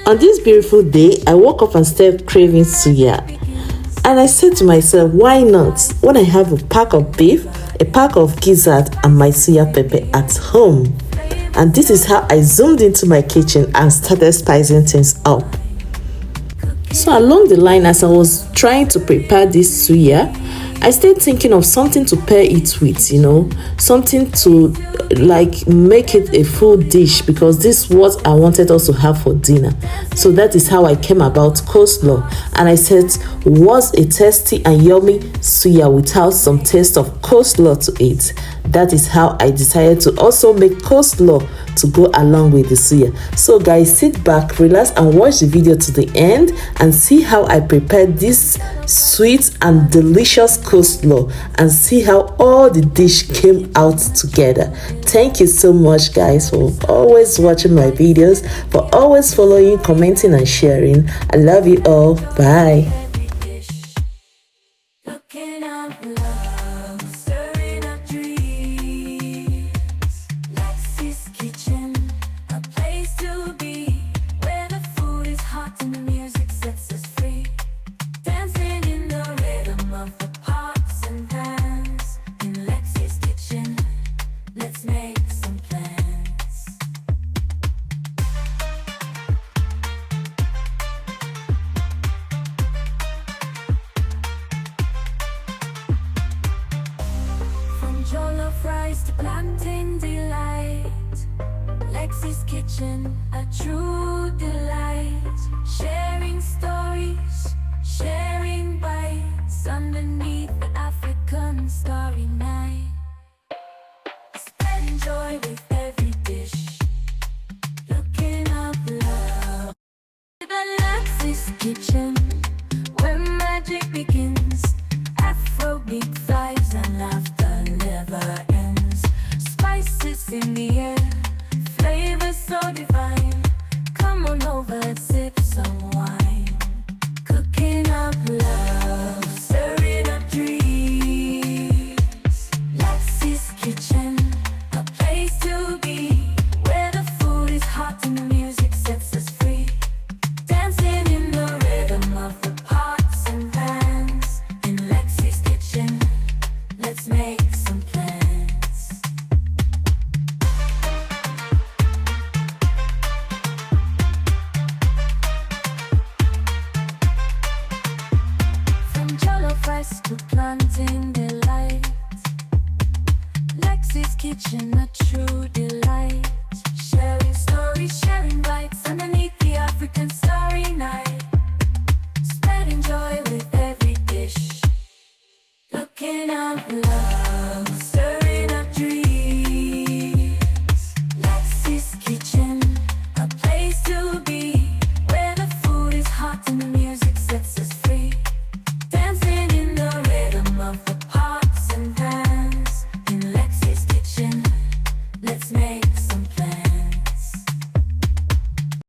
On this beautiful day, I woke up and started craving suya. And I said to myself, why not? When I have a pack of beef, a pack of gizzard, and my suya pepper at home. And this is how I zoomed into my kitchen and started spicing things up. So along the line, as I was trying to prepare this suya, I started thinking of something to pair it with, something to like make it a full dish, because this is what I wanted us to have for dinner. So that is how I came about coleslaw. And I said, what's a tasty and yummy suya without some taste of coleslaw to it? That is how I decided to also make coleslaw to go along with the suya. So guys, sit back, relax, and watch the video to the end and see how I prepared this sweet and delicious coleslaw, and see how all the dish came out together. Thank you so much guys for always watching my videos, for always following, commenting, and sharing. I love you all. Bye. Jollof rice to plantain delight. Lexi's kitchen, a true delight. Sharing stories, sharing bites underneath the African starry night. Spreading joy with every dish. Looking up love. The Lexi's kitchen, where magic begins. Afrobeat vibes and laughter never ends. Spices in the air, flavors so divine. Come on over and sip some wine. Cooking up love, stirring up dreams. Lexi's kitchen, a place to be, where the food is hot and the music sets us free. Dancing in the rhythm of the pots and pans. In Lexi's kitchen, let's make some plans. From jollof rice to plantain delight. Lexi's kitchen, a true delight. Sharing stories, sharing bites underneath the African starry night. Spreading joy with every dish. Looking up love.